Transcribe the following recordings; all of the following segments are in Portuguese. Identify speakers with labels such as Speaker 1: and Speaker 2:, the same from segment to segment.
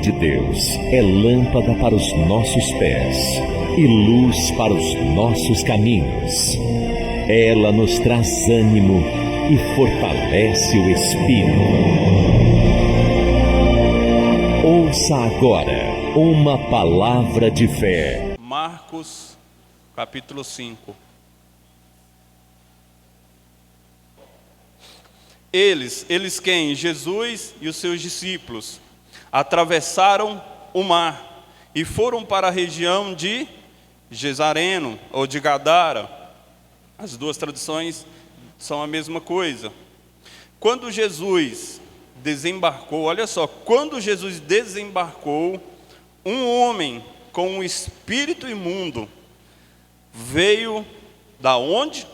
Speaker 1: de Deus é lâmpada para os nossos pés e luz para os nossos caminhos. Ela nos traz ânimo e fortalece o espírito. Ouça agora uma palavra de fé.
Speaker 2: Marcos, capítulo 5. Eles quem? Jesus e os seus discípulos atravessaram o mar e foram para a região de Gesareno ou de Gadara. As duas traduções são a mesma coisa. Quando Jesus desembarcou, olha só, quando Jesus desembarcou, um homem com um espírito imundo veio da onde?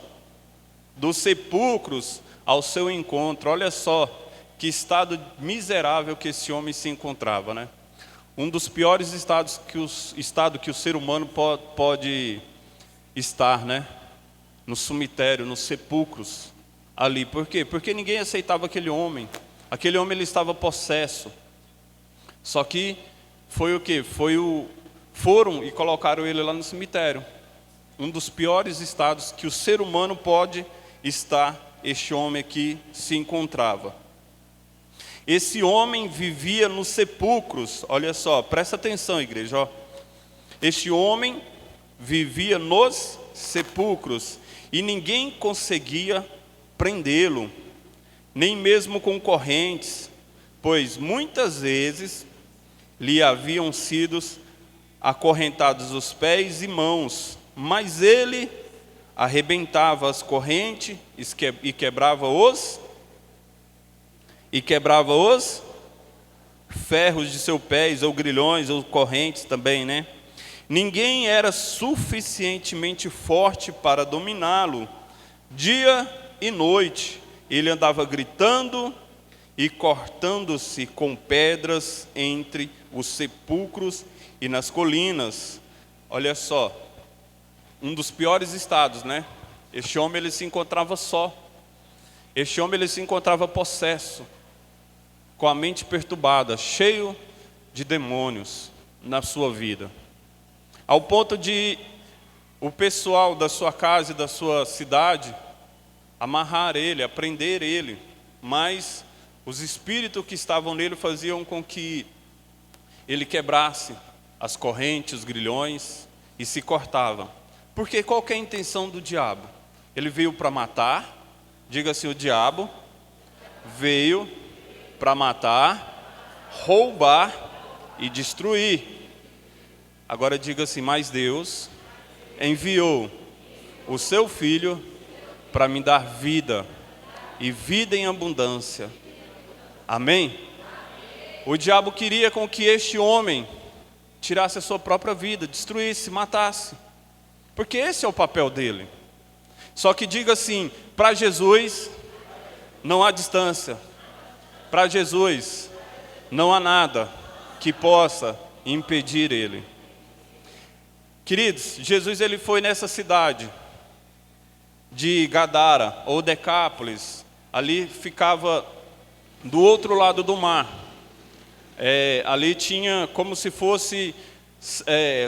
Speaker 2: Dos sepulcros ao seu encontro. Olha só que estado miserável que esse homem se encontrava, né? Um dos piores estados que o ser humano pode estar, né? No cemitério, nos sepulcros ali. Por quê? Porque ninguém aceitava aquele homem. Aquele homem ele estava possesso. Só que foi o quê? Foram e colocaram ele lá no cemitério. Um dos piores estados que o ser humano pode estar, este homem aqui se encontrava. Esse homem vivia nos sepulcros. Olha só, presta atenção, igreja. Ó. Este homem vivia nos sepulcros e ninguém conseguia prendê-lo, nem mesmo com correntes, pois muitas vezes lhe haviam sido acorrentados os pés e mãos, mas ele arrebentava as correntes e quebrava os ferros de seus pés, ou grilhões, ou correntes também, né? Ninguém era suficientemente forte para dominá-lo. Dia e noite, ele andava gritando e cortando-se com pedras entre os sepulcros e nas colinas. Olha só, um dos piores estados, né? Este homem ele se encontrava só. Este homem ele se encontrava possesso, com a mente perturbada, cheio de demônios na sua vida. Ao ponto de o pessoal da sua casa e da sua cidade amarrar ele, prender ele, mas os espíritos que estavam nele faziam com que ele quebrasse as correntes, os grilhões e se cortava. Porque qual que é a intenção do diabo? Ele veio para matar. Diga assim, o diabo veio para matar, roubar e destruir. Agora diga assim, mas Deus enviou o seu Filho para me dar vida, e vida em abundância. Amém? O diabo queria com que este homem tirasse a sua própria vida, destruísse, matasse. Porque esse é o papel dele. Só que diga assim, para Jesus não há distância. Para Jesus não há nada que possa impedir ele. Queridos, Jesus ele foi nessa cidade de Gadara ou Decápolis. Ali ficava do outro lado do mar. Ali tinha como se fosse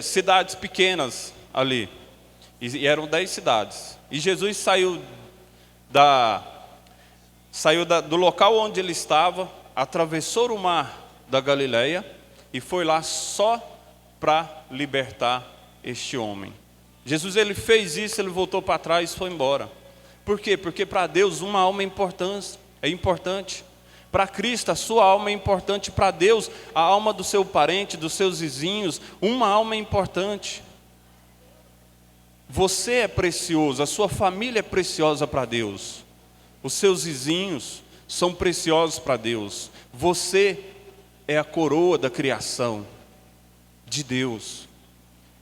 Speaker 2: cidades pequenas ali. E eram 10 cidades. E Jesus saiu do local onde ele estava, atravessou o mar da Galileia e foi lá só para libertar este homem. Jesus ele fez isso, ele voltou para trás e foi embora. Por quê? Porque para Deus uma alma é importante. Para Cristo a sua alma é importante. Para Deus a alma do seu parente, dos seus vizinhos, uma alma é importante. Você é precioso, a sua família é preciosa para Deus. Os seus vizinhos são preciosos para Deus. Você é a coroa da criação de Deus.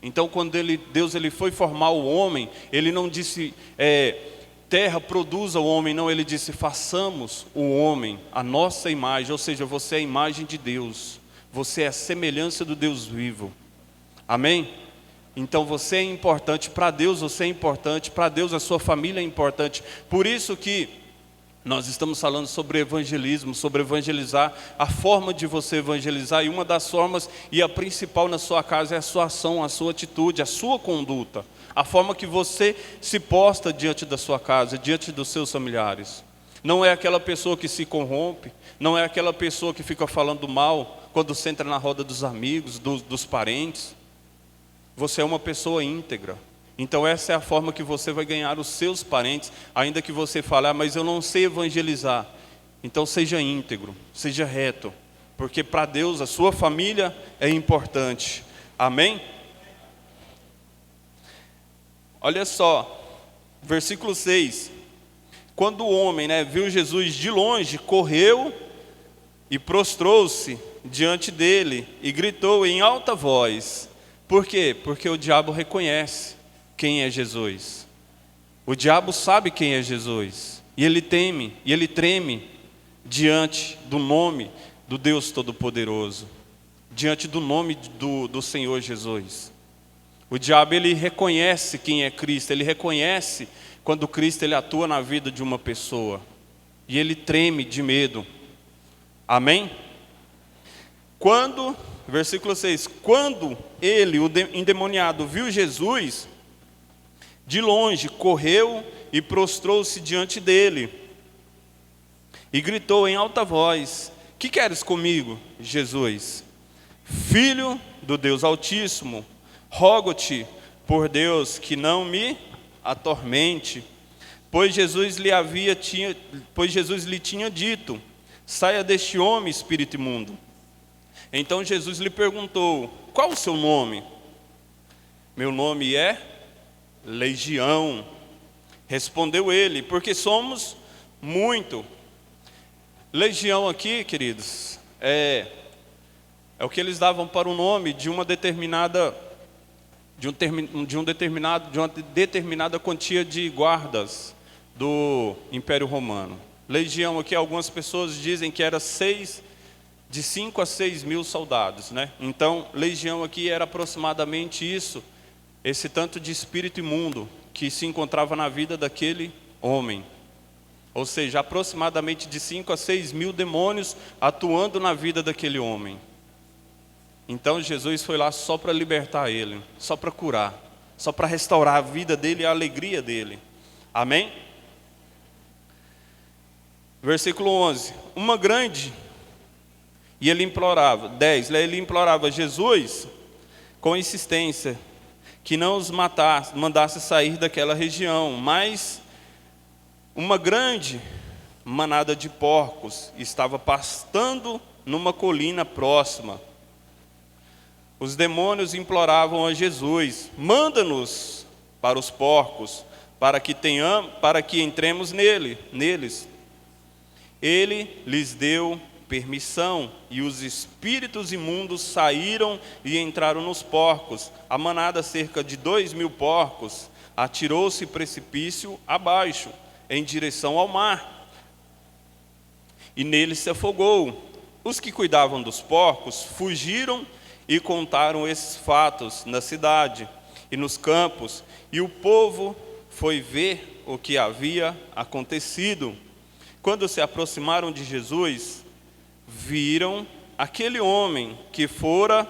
Speaker 2: Então quando Deus foi formar o homem, Ele não disse, terra produza o homem, não, Ele disse, façamos o homem a nossa imagem, ou seja, você é a imagem de Deus. Você é a semelhança do Deus vivo. Amém? Então você é importante para Deus, você é importante para Deus, a sua família é importante. Por isso que Nós estamos falando sobre evangelismo, sobre evangelizar, a forma de você evangelizar, e uma das formas, e a principal na sua casa, é a sua ação, a sua atitude, a sua conduta, a forma que você se posta diante da sua casa, diante dos seus familiares. Não é aquela pessoa que se corrompe, não é aquela pessoa que fica falando mal quando você entra na roda dos amigos, dos parentes. Você é uma pessoa íntegra. Então essa é a forma que você vai ganhar os seus parentes, ainda que você fale, mas eu não sei evangelizar. Então seja íntegro, seja reto, porque para Deus a sua família é importante. Amém? Olha só, versículo 6. Quando o homem, viu Jesus de longe, correu e prostrou-se diante dele e gritou em alta voz. Por quê? Porque o diabo reconhece quem é Jesus. O diabo sabe quem é Jesus. E ele teme, e ele treme diante do nome do Deus Todo-Poderoso, diante do nome do Senhor Jesus. O diabo, ele reconhece quem é Cristo, ele reconhece quando Cristo ele atua na vida de uma pessoa. E ele treme de medo. Amém? Versículo 6, quando ele, o endemoniado, viu Jesus, de longe correu e prostrou-se diante dele, e gritou em alta voz, que queres comigo, Jesus? Filho do Deus Altíssimo, rogo-te por Deus que não me atormente, pois Jesus lhe tinha dito, saia deste homem, espírito imundo. Então Jesus lhe perguntou, qual o seu nome? Meu nome é Legião, respondeu ele, porque somos muito. Legião aqui, queridos, é o que eles davam para o nome de uma determinada quantia de guardas do Império Romano. Legião aqui, algumas pessoas dizem que era de 5 a 6 mil soldados, Então, legião aqui era aproximadamente isso, esse tanto de espírito imundo que se encontrava na vida daquele homem. Ou seja, aproximadamente de 5 a 6 mil demônios atuando na vida daquele homem. Então Jesus foi lá só para libertar ele, só para curar, só para restaurar a vida dele e a alegria dele. Amém? Versículo 11. E ele implorava, 10, ele implorava Jesus com insistência que não os mandasse sair daquela região, mas uma grande manada de porcos estava pastando numa colina próxima. Os demônios imploravam a Jesus, manda-nos para os porcos, para que entremos neles. Ele lhes deu permissão, e os espíritos imundos saíram e entraram nos porcos. A manada, cerca de 2.000 porcos, atirou-se precipício abaixo, em direção ao mar, e nele se afogou. Os que cuidavam dos porcos fugiram e contaram esses fatos na cidade e nos campos, e o povo foi ver o que havia acontecido. Quando se aproximaram de Jesus, viram aquele homem que fora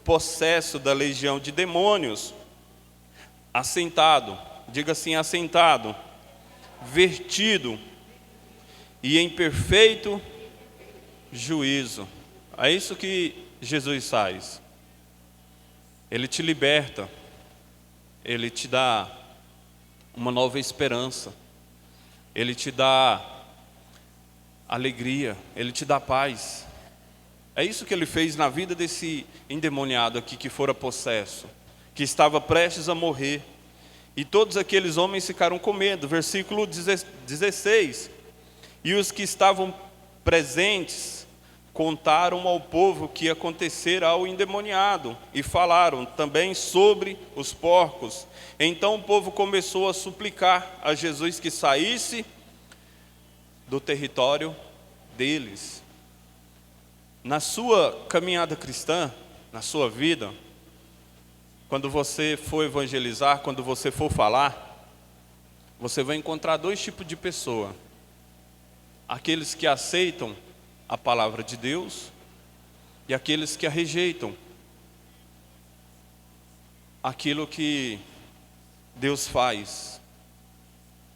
Speaker 2: possesso da legião de demônios, assentado, diga assim, assentado, vertido e em perfeito juízo. É isso que Jesus faz. Ele te liberta, ele te dá uma nova esperança, ele te dá alegria, ele te dá paz. É isso que ele fez na vida desse endemoniado aqui que fora possesso, que estava prestes a morrer. E todos aqueles homens ficaram com medo. Versículo 16. E os que estavam presentes contaram ao povo o que acontecera ao endemoniado e falaram também sobre os porcos. Então o povo começou a suplicar a Jesus que saísse do território deles. Na sua caminhada cristã, na sua vida, quando você for evangelizar, quando você for falar, você vai encontrar dois tipos de pessoa. aqueles que aceitam a palavra de Deus e aqueles que a rejeitam. Aquilo que Deus faz.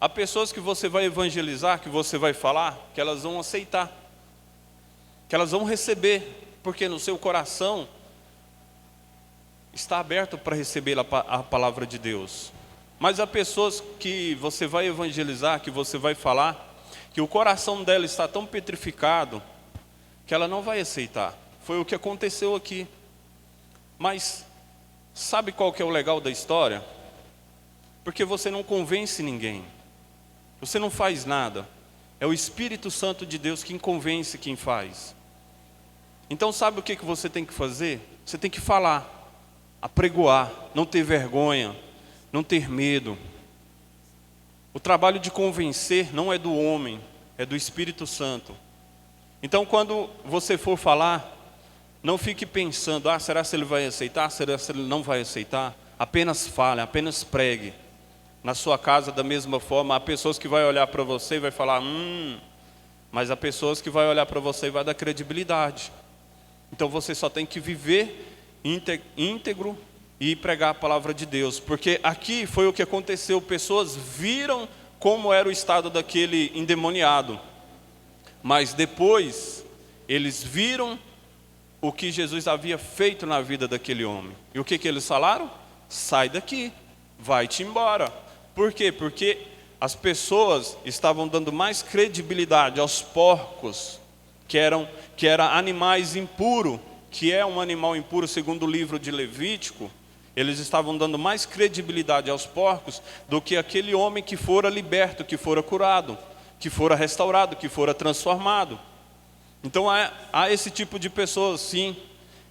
Speaker 2: Há pessoas que você vai evangelizar, que você vai falar, que elas vão aceitar, que elas vão receber, porque no seu coração está aberto para receber a palavra de Deus. Mas há pessoas que você vai evangelizar, que você vai falar, que o coração dela está tão petrificado, que ela não vai aceitar. Foi o que aconteceu aqui. Mas sabe qual que é o legal da história? Porque você não convence ninguém. Você não faz nada. É o Espírito Santo de Deus quem convence quem faz. Então sabe o que você tem que fazer? Você tem que falar, apregoar, não ter vergonha, não ter medo. O trabalho de convencer não é do homem, é do Espírito Santo. Então quando você for falar, não fique pensando, será que ele vai aceitar? Será que ele não vai aceitar? Apenas fale, apenas pregue. Na sua casa, da mesma forma, há pessoas que vão olhar para você e vai falar, mas há pessoas que vão olhar para você e vai dar credibilidade. Então você só tem que viver íntegro e pregar a palavra de Deus. Porque aqui foi o que aconteceu, pessoas viram como era o estado daquele endemoniado. Mas depois, eles viram o que Jesus havia feito na vida daquele homem. E o que eles falaram? Sai daqui, vai-te embora. Por quê? Porque as pessoas estavam dando mais credibilidade aos porcos, que eram animais impuros, que é um animal impuro segundo o livro de Levítico. Eles estavam dando mais credibilidade aos porcos do que aquele homem que fora liberto, que fora curado, que fora restaurado, que fora transformado. Então há esse tipo de pessoas, sim,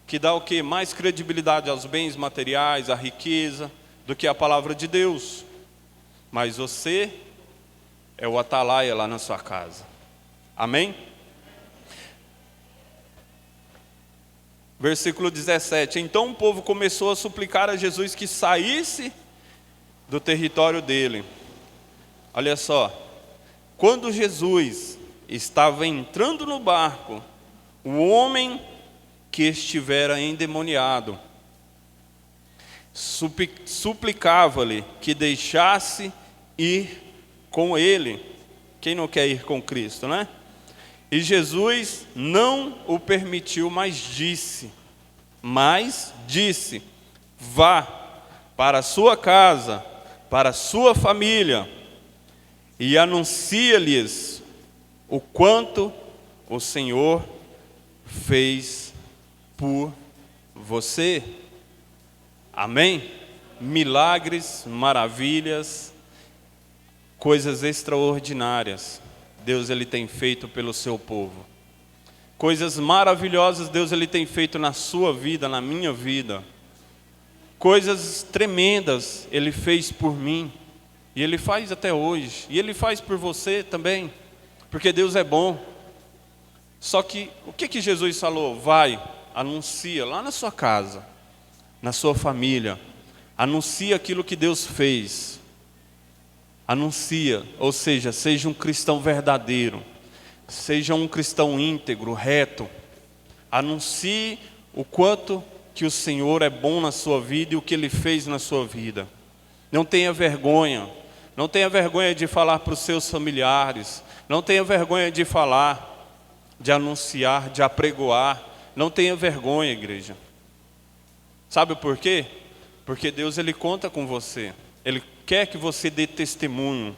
Speaker 2: que dá o quê? Mais credibilidade aos bens materiais, à riqueza, do que a palavra de Deus. Mas você é o atalaia lá na sua casa. Amém? Versículo 17. Então o povo começou a suplicar a Jesus que saísse do território dele. Olha só. Quando Jesus estava entrando no barco, o homem que estivera endemoniado suplicava-lhe que deixasse ir com ele. Quem não quer ir com Cristo, né? E Jesus não o permitiu, mas disse, vá para a sua casa, para a sua família, e anuncia-lhes o quanto o Senhor fez por você. Amém? Milagres, maravilhas, coisas extraordinárias Deus ele tem feito pelo seu povo. Coisas maravilhosas Deus ele tem feito na sua vida, na minha vida. Coisas tremendas Ele fez por mim. E Ele faz até hoje. E Ele faz por você também. Porque Deus é bom. Só que, o que Jesus falou? Vai, anuncia lá na sua casa, na sua família. Anuncia aquilo que Deus fez. Anuncia, ou seja, seja um cristão verdadeiro. Seja um cristão íntegro, reto. Anuncie o quanto que o Senhor é bom na sua vida e o que Ele fez na sua vida. Não tenha vergonha. Não tenha vergonha de falar para os seus familiares. Não tenha vergonha de falar, de anunciar, de apregoar. Não tenha vergonha, igreja. Sabe por quê? Porque Deus ele conta com você. Ele quer que você dê testemunho.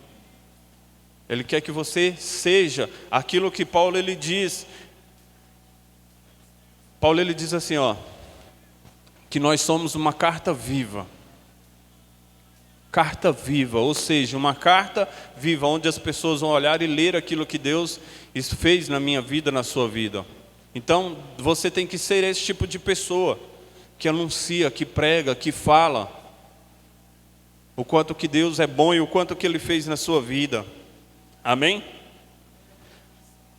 Speaker 2: Ele quer que você seja aquilo que Paulo ele diz. Paulo ele diz assim, que nós somos uma carta viva. Carta viva, ou seja, uma carta viva onde as pessoas vão olhar e ler aquilo que Deus fez na minha vida, na sua vida. Então, você tem que ser esse tipo de pessoa que anuncia, que prega, que fala o quanto que Deus é bom e o quanto que Ele fez na sua vida. Amém?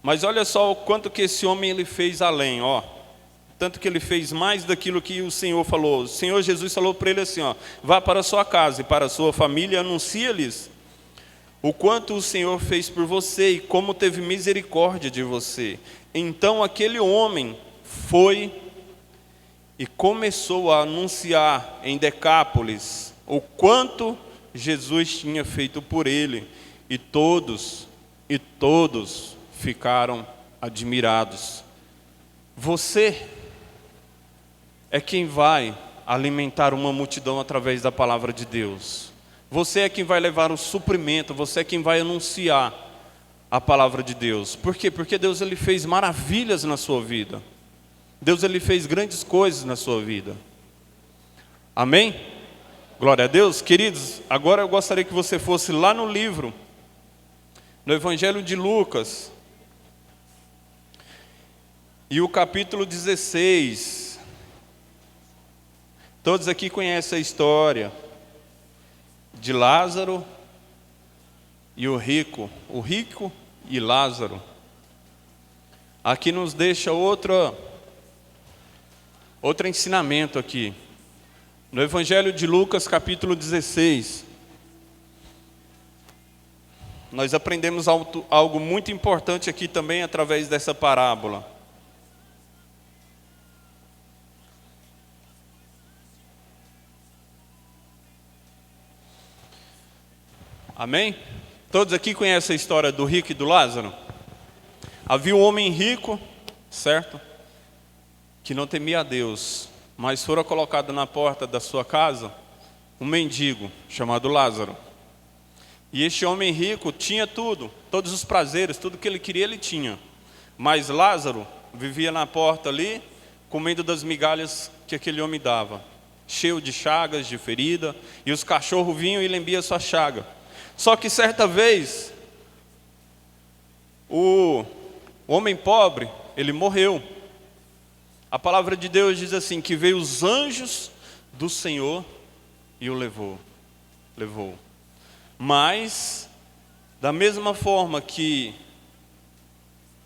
Speaker 2: Mas olha só o quanto que esse homem ele fez além, Tanto que ele fez mais daquilo que o Senhor falou. O Senhor Jesus falou para ele assim, vá para a sua casa e para a sua família, anuncia-lhes o quanto o Senhor fez por você e como teve misericórdia de você. Então aquele homem foi e começou a anunciar em Decápolis o quanto Jesus tinha feito por ele, e todos ficaram admirados. Você é quem vai alimentar uma multidão através da palavra de Deus. Você é quem vai levar o suprimento, você é quem vai anunciar a palavra de Deus. Por quê? Porque Deus ele fez maravilhas na sua vida. Deus ele fez grandes coisas na sua vida. Amém? Glória a Deus. Queridos, agora eu gostaria que você fosse lá no livro, no Evangelho de Lucas, e o capítulo 16. Todos aqui conhecem a história de Lázaro e o rico e Lázaro. Aqui nos deixa outro ensinamento aqui. No Evangelho de Lucas, capítulo 16, nós aprendemos algo muito importante aqui também através dessa parábola. Amém? Todos aqui conhecem a história do rico e do Lázaro? Havia um homem rico, certo? Que não temia a Deus, mas fora colocado na porta da sua casa um mendigo chamado Lázaro. E este homem rico tinha tudo, todos os prazeres, tudo que ele queria ele tinha. Mas Lázaro vivia na porta ali, comendo das migalhas que aquele homem dava, cheio de chagas, de ferida, e os cachorros vinham e lambiam sua chaga. Só que certa vez, o homem pobre, ele morreu. A palavra de Deus diz assim, que veio os anjos do Senhor e o levou. Mas, da mesma forma que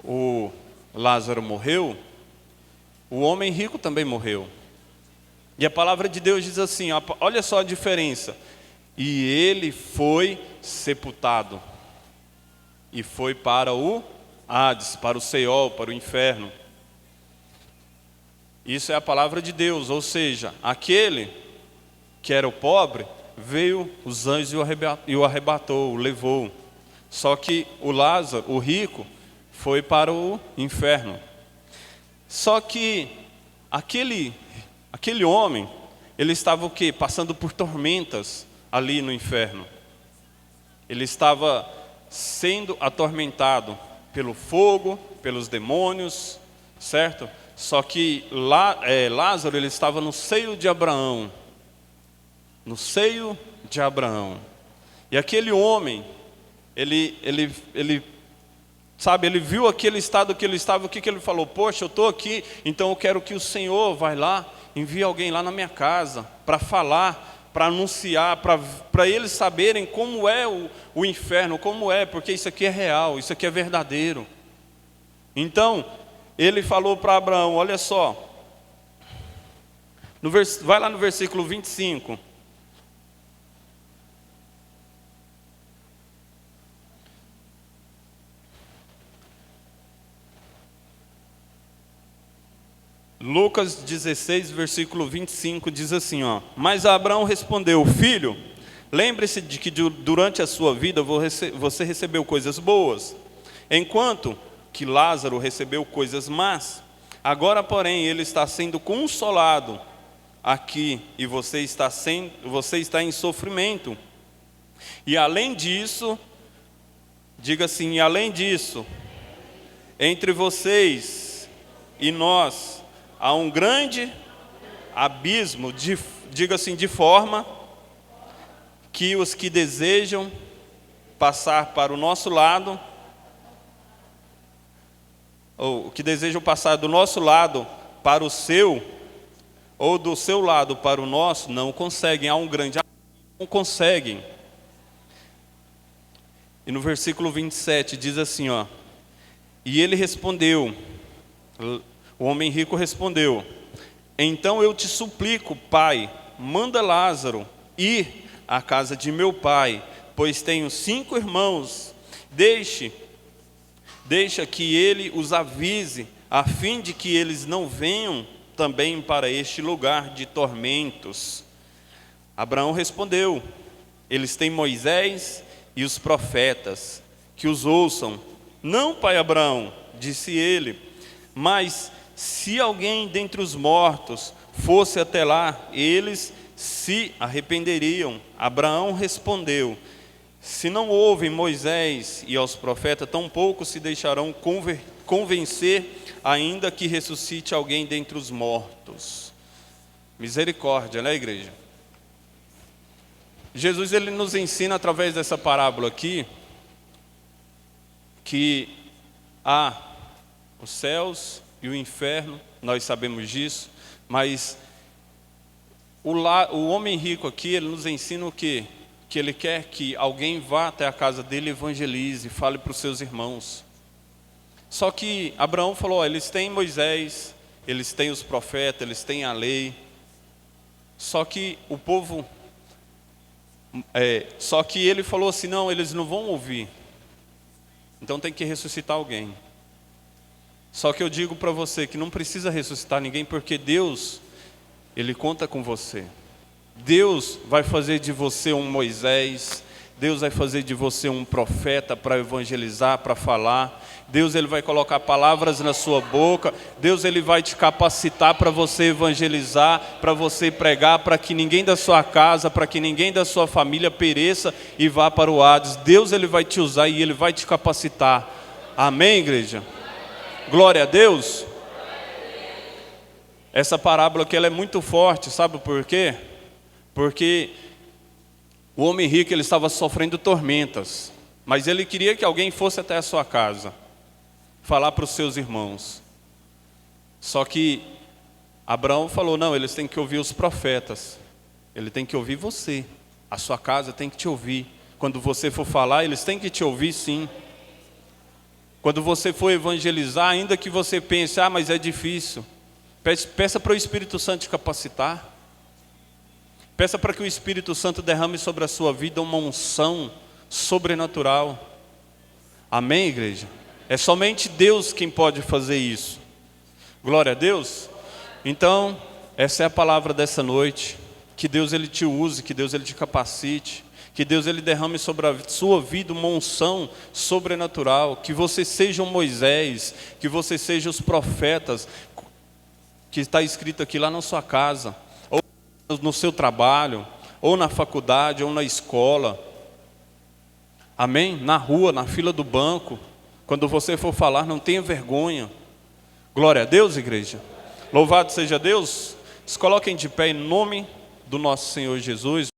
Speaker 2: o Lázaro morreu, o homem rico também morreu. E a palavra de Deus diz assim, olha só a diferença. E ele foi sepultado. E foi para o Hades, para o Seol, para o inferno. Isso é a palavra de Deus, ou seja, aquele que era o pobre, veio os anjos e o arrebatou, o levou. Só que o Lázaro, o rico, foi para o inferno. Só que aquele homem, ele estava o quê? Passando por tormentas ali no inferno. Ele estava sendo atormentado pelo fogo, pelos demônios, certo? Só que Lázaro ele estava no seio de Abraão. No seio de Abraão. E aquele homem, ele viu aquele estado que ele estava, o que ele falou? Poxa, eu estou aqui, então eu quero que o Senhor vai lá, envie alguém lá na minha casa, para falar, para anunciar, para eles saberem como é o inferno, como é, porque isso aqui é real, isso aqui é verdadeiro. Então, ele falou para Abraão, olha só, vai lá no versículo 25. Lucas 16, versículo 25, diz assim, mas Abraão respondeu, filho, lembre-se de que durante a sua vida você recebeu coisas boas, enquanto que Lázaro recebeu coisas más. Agora, porém, ele está sendo consolado aqui e você está em sofrimento. E além disso, diga assim, e além disso, entre vocês e nós há um grande abismo, diga assim, de forma que os que desejam passar para o nosso lado, ou que desejam passar do nosso lado para o seu, ou do seu lado para o nosso, não conseguem. Há um grande abismo, não conseguem. E no versículo 27 diz assim, e ele respondeu, o homem rico respondeu, então eu te suplico, pai, manda Lázaro ir à casa de meu pai, pois tenho 5 irmãos. Deixa que ele os avise, a fim de que eles não venham também para este lugar de tormentos. Abraão respondeu: eles têm Moisés e os profetas, que os ouçam. Não, pai Abraão, disse ele, mas se alguém dentre os mortos fosse até lá, eles se arrependeriam. Abraão respondeu: se não ouvem Moisés e aos profetas, tampouco se deixarão convencer, ainda que ressuscite alguém dentre os mortos. Misericórdia, né, igreja? Jesus, ele nos ensina através dessa parábola aqui, que há os céus e o inferno, nós sabemos disso, mas o homem rico aqui, ele nos ensina o quê? Que ele quer que alguém vá até a casa dele e evangelize, fale para os seus irmãos. Só que Abraão falou: ó, eles têm Moisés, eles têm os profetas, eles têm a lei. Só que o povo, só que ele falou assim: não, eles não vão ouvir. Então tem que ressuscitar alguém. Só que eu digo para você que não precisa ressuscitar ninguém, porque Deus, ele conta com você. Deus vai fazer de você um Moisés, Deus vai fazer de você um profeta para evangelizar, para falar. Deus, ele vai colocar palavras na sua boca. Deus, ele vai te capacitar para você evangelizar, para você pregar, para que ninguém da sua casa, para que ninguém da sua família pereça e vá para o Hades. Deus, ele vai te usar e ele vai te capacitar. Amém, igreja? Glória a Deus. Essa parábola aqui, ela é muito forte, sabe por quê? Porque o homem rico, ele estava sofrendo tormentas, mas ele queria que alguém fosse até a sua casa, falar para os seus irmãos. Só que Abraão falou: não, eles têm que ouvir os profetas, ele tem que ouvir você, a sua casa tem que te ouvir. Quando você for falar, eles têm que te ouvir, sim. Quando você for evangelizar, ainda que você pense: ah, mas é difícil, peça para o Espírito Santo te capacitar. Peça para que o Espírito Santo derrame sobre a sua vida uma unção sobrenatural. Amém, igreja? É somente Deus quem pode fazer isso. Glória a Deus. Então, essa é a palavra dessa noite. Que Deus, ele te use, que Deus, ele te capacite, que Deus, ele derrame sobre a sua vida uma unção sobrenatural. Que você seja um Moisés, que você seja os profetas que está escrito aqui lá na sua casa, ou no seu trabalho, ou na faculdade, ou na escola. Amém? Na rua, na fila do banco. Quando você for falar, não tenha vergonha. Glória a Deus, igreja. Louvado seja Deus. Se coloquem de pé em nome do nosso Senhor Jesus.